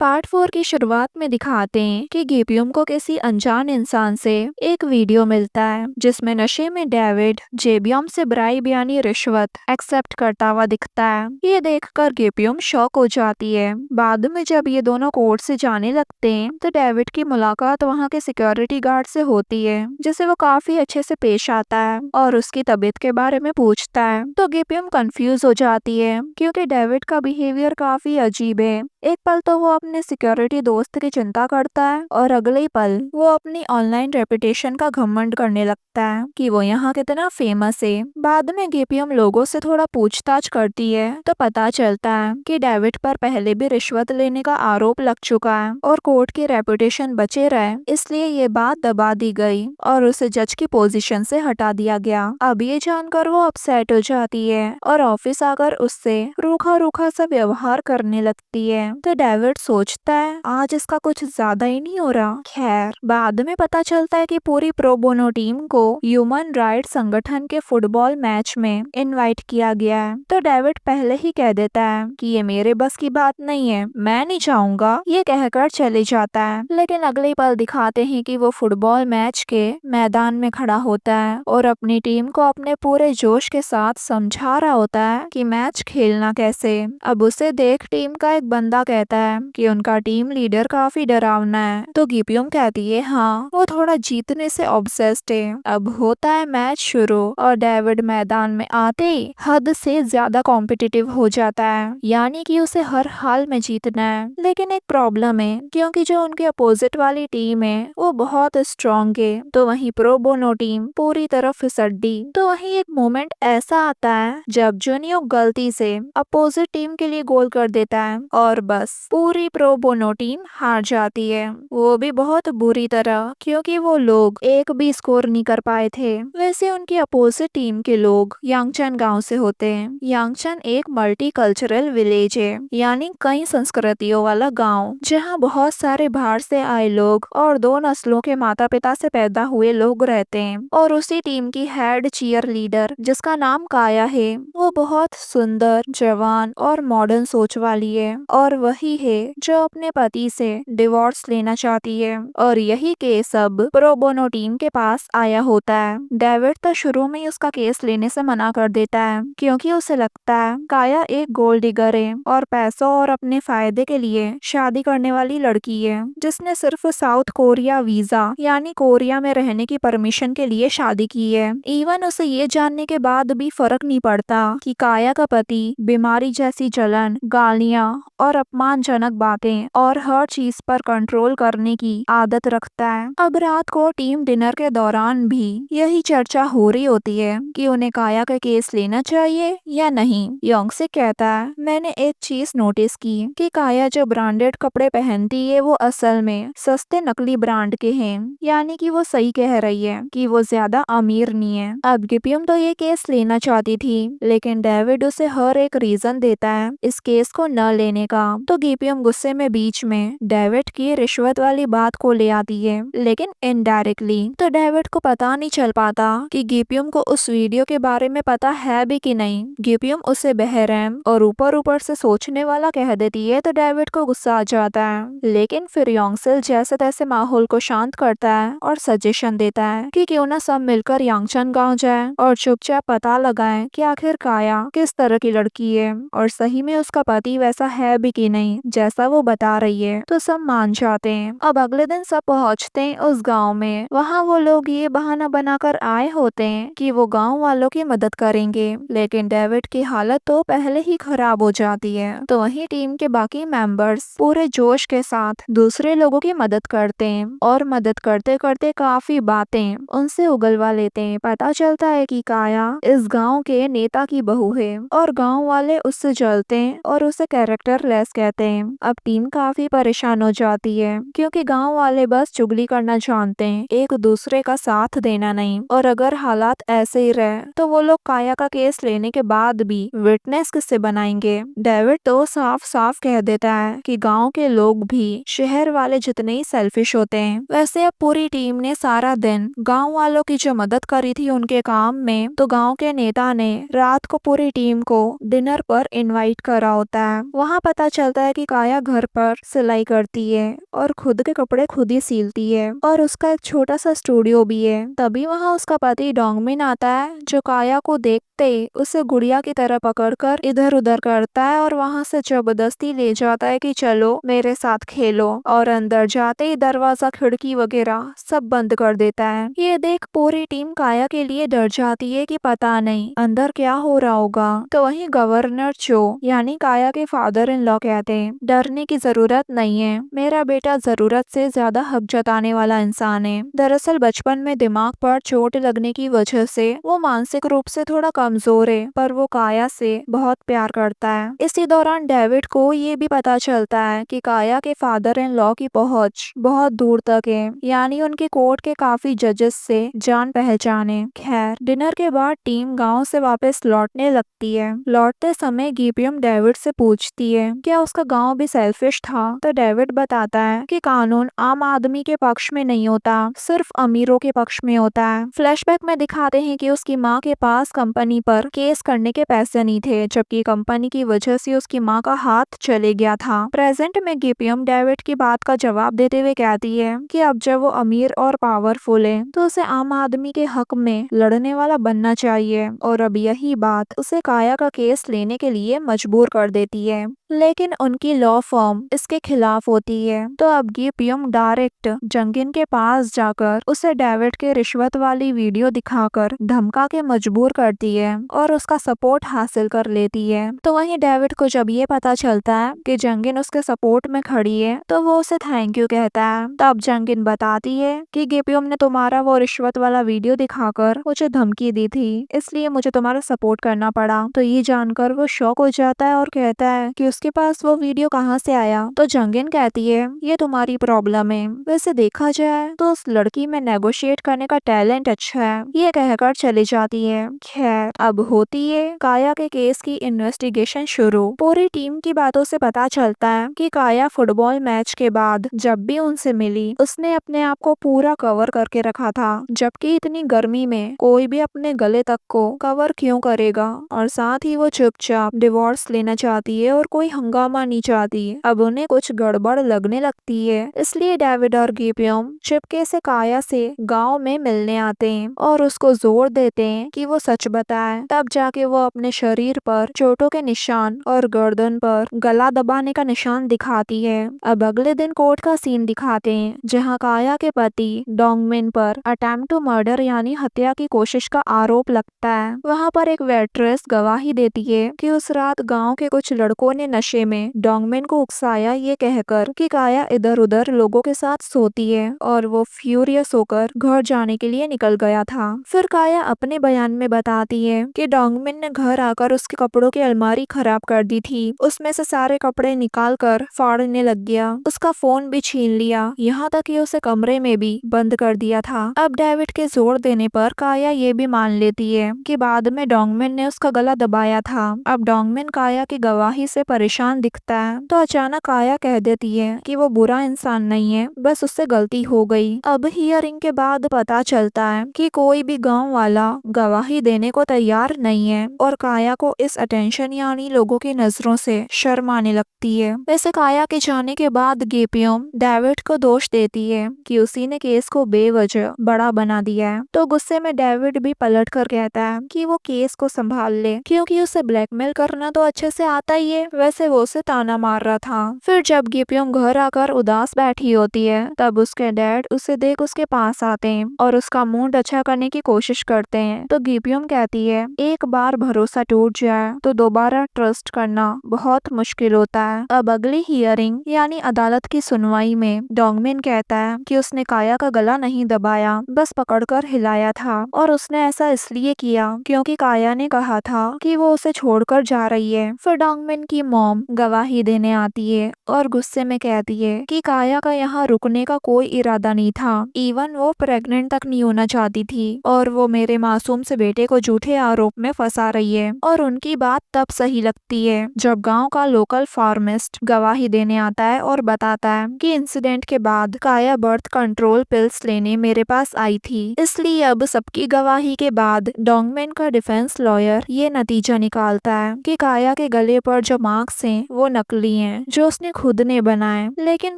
Part 4 की शुरुआत में दिखाते हैं कि गिब्यूम को किसी अनजान इंसान से एक वीडियो मिलता है जिसमें नशे में डेविड जेबियम से ब्राइब यानी रिश्वत एक्सेप्ट करता हुआ दिखता है। ये देखकर गिब्यूम शॉक हो जाती है। बाद में जब ये दोनों कोर्ट से जाने लगते हैं तो डेविड की मुलाकात वहाँ के सिक्योरिटी गार्ड से होती है जिसे वो काफी अच्छे से पेश आता है और उसकी तबीयत के बारे में पूछता है। तो गिब्यूम कंफ्यूज हो जाती है क्योंकि डेविड का बिहेवियर काफी अजीब है। एक पल तो वो अपने सिक्योरिटी दोस्त की चिंता करता है और अगले ही पल वो अपनी ऑनलाइन रेपुटेशन का घमंड करने लगता है कि वो यहाँ कितना फेमस है। बाद में गिब्यूम लोगों से थोड़ा पूछताछ करती है तो पता चलता है कि डेविड पर पहले भी रिश्वत लेने का आरोप लग चुका है और कोर्ट की रेपुटेशन बचे रहे इसलिए ये बात दबा दी गई और उसे जज की पोजीशन से हटा दिया गया। अब ये जानकर वो अपसेट हो जाती है और ऑफिस आकर उससे रूखा रूखा सा व्यवहार करने लगती है। तो डेविड सोचता है आज इसका कुछ ज्यादा ही नहीं हो रहा। खैर बाद में पता चलता है कि पूरी प्रो बोनो टीम को ह्यूमन राइट्स संगठन के फुटबॉल मैच में इनवाइट किया गया है। तो डेविड पहले ही कह देता है कि ये मेरे बस की बात नहीं है, मैं नहीं जाऊंगा, ये कहकर चले जाता है। लेकिन अगले पल दिखाते हैं कि वो फुटबॉल मैच के मैदान में खड़ा होता है और अपनी टीम को अपने पूरे जोश के साथ समझा रहा होता है कि मैच खेलना कैसे। अब उसे देख टीम का एक बंदा कहता है कि उनका टीम लीडर काफी डरावना है। तो गिब्यूम कहती है हाँ, वो थोड़ा जीतने से ऑब्सेस्ड है। अब होता है मैच शुरू और डेविड मैदान में आते ही हद से ज्यादा कॉम्पिटिटिव हो जाता है, यानी कि उसे हर हाल में जीतना है। लेकिन एक प्रॉब्लम है क्योंकि जो उनके अपोजिट वाली टीम है वो बहुत स्ट्रॉन्ग है, तो वहीं प्रो बोनो टीम पूरी तरह फिसड्डी। तो वहीं एक मोमेंट ऐसा आता है जब जूनियो गलती से अपोजिट टीम के लिए गोल कर देता है और बस पूरी प्रो बोनो टीम हार जाती है, वो भी बहुत बुरी तरह क्योंकि वो लोग एक भी स्कोर नहीं कर पाए थे। वैसे उनकी अपोजिट टीम के लोग यांगचन गांव से होते हैं। यांगचन एक मल्टी कल्चरल विलेज है, यानी कई संस्कृतियों वाला गांव जहां बहुत सारे बाहर से आए लोग और दो नस्लों के माता पिता से पैदा हुए लोग रहते हैं। और उसी टीम की हेड चीयर लीडर जिसका नाम काया है वो बहुत सुंदर, जवान और मॉडर्न सोच वाली है और वही है जो अपने पति से डिवोर्स लेना चाहती है। और यही केस अब प्रो बोनो टीम के पास आया होता है। डेविड तो शुरू में ही उसका केस लेने से मना कर देता है क्योंकि उसे लगता है काया एक गोल्ड डिगर है और पैसों और अपने फायदे के लिए शादी करने वाली लड़की है जिसने सिर्फ साउथ कोरिया वीजा यानी कोरिया में रहने की परमिशन के लिए शादी की है। इवन उसे ये जानने के बाद भी फर्क नहीं पड़ता कि काया का पति बीमारी जैसी जलन, गालियां और अपमानजनक बातें और हर चीज पर कंट्रोल करने की आदत रखता है। अब रात को टीम डिनर के दौरान भी यही चर्चा हो रही होती है कि उन्हें काया का केस लेना चाहिए या नहीं। योंग से कहता है मैंने एक चीज नोटिस की कि काया जो ब्रांडेड कपड़े पहनती है वो असल में सस्ते नकली ब्रांड के हैं, यानी कि वो सही कह रही है कि वो ज्यादा अमीर नहीं है। अब गिब्यूम तो ये केस लेना चाहती थी लेकिन डेविड उसे हर एक रीजन देता है इस केस को न लेने का। तो गिब्यूम गुस्से में बीच में डेविड की रिश्वत वाली बात को ले आती है लेकिन इनडायरेक्टली। तो डेविड को पता नहीं चल पाता कि गिब्यूम को उस वीडियो के बारे में पता है भी कि नहीं। गिब्यूम उसे बहरहम और ऊपर ऊपर से सोचने वाला कह देती है तो डेविड को गुस्सा आ जाता है। लेकिन फिर योंगसेल जैसे तैसे माहौल को शांत करता है और सजेशन देता है कि क्यों ना सब मिलकर यांगचन गांव जाए और चुपचाप पता लगाएं कि आखिर काया किस तरह की लड़की है और सही में उसका पति वैसा है भी कि नहीं जैसा वो बता रही है। तो सब मान जाते हैं। अब अगले दिन सब पहुंचते हैं उस गांव में। वहां वो लोग ये बहाना बनाकर आए होते हैं कि वो गांव वालों की मदद करेंगे, लेकिन डेविड की हालत तो पहले ही खराब हो जाती है। तो वहीं टीम के बाकी मेंबर्स पूरे जोश के साथ दूसरे लोगों की मदद करते हैं और मदद करते करते काफी बातें उनसे उगलवा लेते हैं। पता चलता है कि काया इस गांव के नेता की बहू है और गांव वाले उससे जलते हैं और उसे कैरेक्टर लेस कहते हैं। अब टीम काफी परेशान हो जाती है क्योंकि गांव वाले बस चुगली करना जानते हैं, एक दूसरे का साथ देना नहीं। और अगर हालात ऐसे ही रहे तो वो लोग काया का केस लेने के बाद भी विटनेस किससे बनाएंगे। डेविड तो साफ साफ कह देता है कि गांव के लोग भी शहर वाले जितने ही सेल्फिश होते हैं। वैसे अब पूरी टीम ने सारा दिन गांव वालों की जो मदद करी थी उनके काम में, तो गांव के नेता ने रात को पूरी टीम को डिनर पर इनवाइट करा होता है। वहाँ पता चलता है कि काया घर पर सिलाई करती है और खुद के कपड़े खुद ही सीलती है और उसका एक छोटा सा स्टूडियो भी है। तभी वहाँ उसका पति डोंगमिन आता है जो काया को देखते ही उसे गुड़िया की तरह पकड़कर इधर उधर करता है और वहाँ से जबरदस्ती ले जाता है कि चलो मेरे साथ खेलो, और अंदर जाते ही दरवाजा खिड़की वगैरह सब बंद कर देता है। ये देख पूरी टीम काया के लिए डर जाती है कि पता नहीं अंदर क्या हो रहा होगा। तो वहीं गवर्नर चो यानी काया के फादर इन लॉ कहते हैं डरने की जरूरत नहीं है, मेरा बेटा जरूरत से ज्यादा हक जताने वाला इंसान है। दरअसल बचपन में दिमाग पर चोट लगने की वजह से वो मानसिक रूप से थोड़ा कमजोर है, पर वो काया से बहुत प्यार करता है। इसी दौरान डेविड को ये भी पता चलता है कि काया के फादर इन लॉ की पहुंच बहुत दूर तक है, यानी उनके कोर्ट के काफी जजेस से जान पहचान है। खैर डिनर के बाद टीम गांव से वापस लौटने लगती है। लौटते समय गीपियम डेविड से पूछती है क्या उसका गांव भी सेल्फिश था, तो डेविड बताता है कि कानून आम आदमी के पक्ष में नहीं होता, सिर्फ अमीरों के पक्ष में होता है। फ्लैशबैक में दिखाते हैं कि उसकी माँ के पास कंपनी पर केस करने के पैसे नहीं थे, जबकि कंपनी की वजह से उसकी माँ का हाथ चले गया था। प्रेजेंट में गीपियम डेविड की बात का जवाब देते हुए कहती है कि अब जब वो अमीर और पावरफुल है तो उसे आम आदमी के हक में लड़ने वाला बनना चाहिए, और अब यही बात उसे काया का केस लेने के लिए मजबूर कर देती है। लेकिन उनकी लॉ फर्म इसके खिलाफ होती है। तो अब गीपियम डायरेक्ट जंगिन के पास जाकर उसे डेविड के रिश्वत वाली वीडियो दिखाकर धमका के मजबूर करती है और उसका सपोर्ट हासिल कर लेती है। तो वहीं डेविड को जब ये पता चलता है कि जंगिन उसके सपोर्ट में खड़ी है तो वो उसे थैंक यू कहता है। तब जंगिन बताती है कि गीपियम ने तुम्हारा वो रिश्वत वाला वीडियो दिखाकर मुझे धमकी दी थी, इसलिए मुझे तुम्हारा सपोर्ट करना पड़ा। तो ये जानकर वो शॉक हो जाता है और कहता है कि उसके पास वो वीडियो कहाँ से आया। तो जंगिन कहती है ये तुम्हारी प्रॉब्लम है, वैसे देखा जाए तो उस लड़की में नेगोशिएट करने का टैलेंट अच्छा है, ये कहकर चली जाती है। खैर अब होती है काया के केस की इन्वेस्टिगेशन शुरू। पूरी टीम की बातों से पता चलता है कि काया फुटबॉल मैच के बाद जब भी उनसे मिली उसने अपने आप को पूरा कवर करके रखा था, जबकि इतनी गर्मी में कोई भी अपने गले तक को कवर क्यों करेगा। और साथ ही वो चुपचाप डिवोर्स लेना चाहती है और कोई हंगामा नहीं चाहती। अब उन्हें कुछ गड़बड़ लगने लगती है, इसलिए डेविड और गीपियम चुपके से काया से गांव में मिलने आते हैं और उसको जोर देते हैं कि वो सच बताए। तब जाके वो अपने शरीर पर चोटों के निशान और गर्दन पर गला दबाने का निशान दिखाती है। अब अगले दिन कोर्ट का सीन दिखाते हैं जहाँ काया के पति डोंगमिन पर अटेम्प्ट टू मर्डर यानी हत्या की कोशिश का आरोप लगता है। वहाँ पर एक वेट्रेस गवाही देती है कि उस रात गांव के कुछ लड़कों ने नशे में डोंगमिन को उकसाया ये कहकर कि काया इधर उधर लोगों के साथ सोती है, और वो फ्यूरियस होकर घर जाने के लिए निकल गया था। फिर काया अपने बयान में बताती है कि डोंगमिन ने घर आकर उसके कपड़ों की अलमारी खराब कर दी थी, उसमें से सारे कपड़े निकाल कर फाड़ने लग गया, उसका फोन भी छीन लिया, यहाँ तक कि उसे कमरे में भी बंद कर दिया था। अब डेविड के जोर देने पर काया ये भी मान लेती है कि बाद में डोंगमिन ने उसका गला दबाया था। अब डोंगमिन काया की गवाही से परेशान दिखता है, तो अचानक काया कह देती है कि वो बुरा इंसान नहीं है, बस उससे गलती हो गई। अब हियरिंग के बाद पता चलता है कि कोई भी गांव वाला गवाही देने को तैयार नहीं है और काया को इस अटेंशन यानी लोगों की नजरों से शर्म आने लगती है। वैसे काया के जाने के बाद गीपियम डेविड को दोष देती है कि उसी ने केस को बेवजह बड़ा बना दिया है। तो गुस्से में डेविड भी पलट कर कहता है कि वो केस को संभाल ले, क्योंकि उसे ब्लैकमेल करना तो अच्छे से आता ही है, वैसे वो उसे ताना मार रहा था। फिर जब गीपियम घर आकर उदास बैठी होती है तब उसके डैड उसे देख उसके पास आते हैं और उसका मूड अच्छा करने की कोशिश करते हैं। तो गीपियम कहती है एक बार भरोसा टूट जाए तो दोबारा ट्रस्ट करना बहुत मुश्किल होता है। अब अगली हियरिंग यानी अदालत की सुनवाई में डोंगमिन कहता है कि उसने काया का गला नहीं दबाया, बस पकड़कर हिलाया था, और उसने ऐसा इसलिए किया क्योंकि काया ने कहा था कि वो उसे छोड़कर जा रही है। फिर डोंगमिन की मॉम गवाही देने आती है और गुस्से में कहती है कि काया का यहाँ रुकने का कोई इरादा नहीं था, इवन वो प्रेग्नेंट तक नहीं होना चाहती थी, और वो मेरे मासूम से बेटे को झूठे आरोप में फंसा रही है। और उनकी बात तब सही लगती है जब गांव का लोकल फार्मिस्ट गवाही देने आता है और बताता है कि इंसिडेंट के बाद काया बर्थ कंट्रोल पिल्स लेने मेरे पास आई थी। इसलिए अब सबकी गवाही के बाद डोंगमिन का डिफेंस लॉयर ये नतीजा निकालता है कि काया के गले पर जो मार्क्स मार्क्स हैं वो नकली हैं जो उसने खुद ने बनाए। लेकिन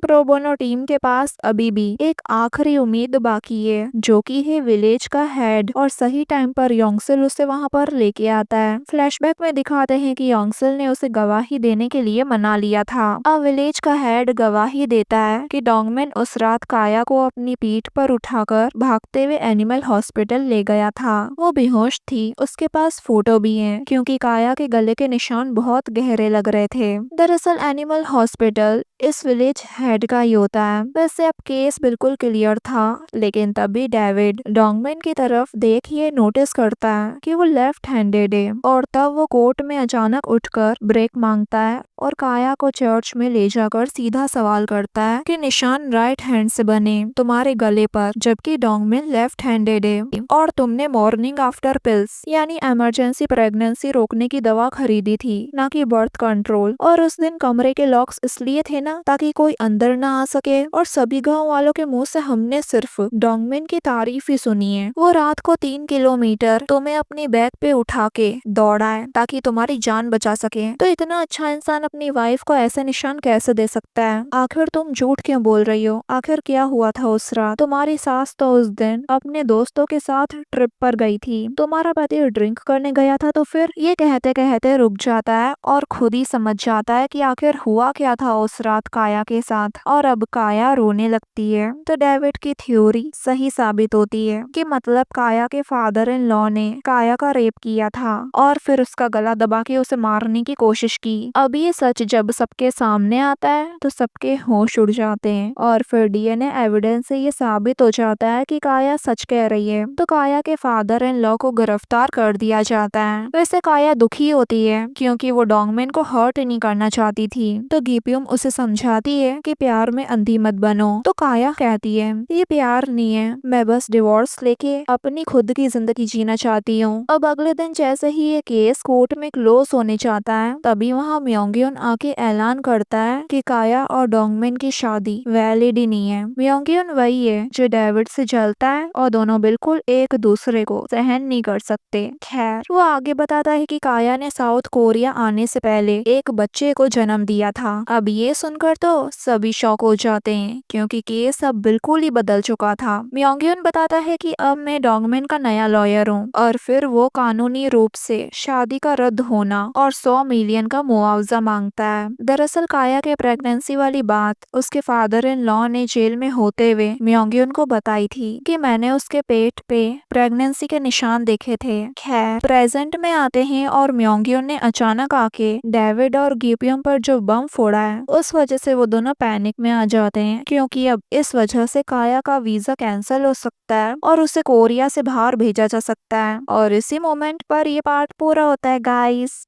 प्रोबोनो टीम के पास अभी भी एक आखिरी उम्मीद बाकी है, जो कि है विलेज का हेड। और सही टाइम पर योंगसिल उसे वहाँ पर लेके आता है। फ्लैशबैक में दिखाते हैं कि योंगसिल ने उसे गवाही देने के लिए मना लिया था। अब विलेज का हेड गवाही देता है कि डोंगमिन उस रात काया को अपनी पीठ पर उठाकर भागते हुए एनिमल हॉस्पिटल ले गया था। वो बेहोश थी, उसके पास फोटो भी है, क्योंकि काया के गले के निशान बहुत गहरे लग रहे थे। दरअसल एनिमल हॉस्पिटल इस विलेज हेड का ही होता है। वैसे अब केस बिल्कुल क्लियर था, लेकिन तभी डेविड डोंगमिन की तरफ देख ये नोटिस करता है कि वो लेफ्ट हैंडेड है। और तब वो कोर्ट में अचानक उठकर ब्रेक मांगता है और काया को चर्च में ले जाकर सीधा सवाल करता है कि निशान राइट हैंड से बने तुम्हारे गले पर, जबकि डोंगमिन लेफ्ट हैंडेड है और तुमने मॉर्निंग आफ्टर पिल्स यानी इमरजेंसी प्रेगनेंसी रोकने की दवा खरीदी थी, ना कि बर्थ कंट्रोल। और उस दिन कमरे के लॉक्स इसलिए थे ना ताकि कोई अंदर ना आ सके। और सभी गांव वालों के मुंह से हमने सिर्फ डोंगमिन की तारीफ ही सुनी है। वो रात को 3 किलोमीटर तुम्हें अपनी बैग पे उठा के दौड़ा है ताकि तुम्हारी जान बचा सके। तो इतना अच्छा इंसान अपनी वाइफ को ऐसे निशान कैसे दे सकता है? आखिर तुम झूठ क्यों बोल रही हो? आखिर क्या हुआ था उस रात? तुम्हारी सास तो उस दिन अपने दोस्तों के साथ ट्रिप पर गई थी, तुम्हारा पति ड्रिंक करने गया था। तो फिर ये कहते कहते रुक जाता है और खुद ही समझ जाता है कि आखिर हुआ क्या था उस रात काया के साथ। और अब काया रोने लगती है। तो डेविड की थ्योरी सही साबित होती है कि मतलब काया के फादर इन लॉ ने काया का रेप किया था और फिर उसका गला दबा के उसे मारने की कोशिश की। अब ये सच जब सबके सामने आता है तो सबके होश उड़ जाते हैं और फिर डीएनए एविडेंस से ये साबित हो जाता है कि काया सच कह रही है। तो काया के फादर इन लॉ को गिरफ्तार कर दिया जाता है। वैसे काया दुखी होती है क्योंकि वो डोंगमिन को हर्ट नहीं करना चाहती थी। तो गीपियम उसे समझाती है कि प्यार में अंधी मत बनो। तो काया कहती है ये प्यार नहीं है, मैं बस डिवोर्स लेके अपनी खुद की जिंदगी जीना चाहती हूँ। अब अगले दिन जैसे ही ये केस कोर्ट में क्लोज होने चाहता है, तभी वहाँ म्योंगयन आके ऐलान करता है कि काया और डोंगमिन की शादी वैलिड ही नहीं है। म्योंगयन वही है जो डेविड से जलता है और दोनों बिल्कुल एक दूसरे को सहन नहीं कर सकते। खैर वो आगे बताता है कि काया ने साउथ कोरिया आने से पहले एक बच्चे को जन्म दिया था। अब ये सुनकर तो सभी शॉक हो जाते हैं क्योंकि केस अब बिल्कुल ही बदल चुका था। म्योंगयन बताता है कि अब मैं डोंगमिन का नया लॉयर हूँ और फिर वो कानूनी रूप से शादी का रद्द होना और 100 मिलियन का मुआवजा मांगता है। दरअसल काया के प्रेगनेंसी वाली बात उसके फादर इन लॉ ने जेल में होते हुए म्योंगयन को बताई थी कि मैंने उसके पेट पे प्रेगनेंसी के निशान देखे थे। खैर प्रेजेंट में आते हैं और म्योंगयन ने अचानक आके डेविड और गीपियम पर जो बम फोड़ा है उस वजह से वो दोनों पैनिक में आ जाते हैं, क्योंकि अब इस वजह से काया का वीजा कैंसिल हो सकता है और उसे कोरिया से बाहर भेजा जा सकता है। और इसी मोमेंट पर ये पार्ट पूरा होता है गाइस।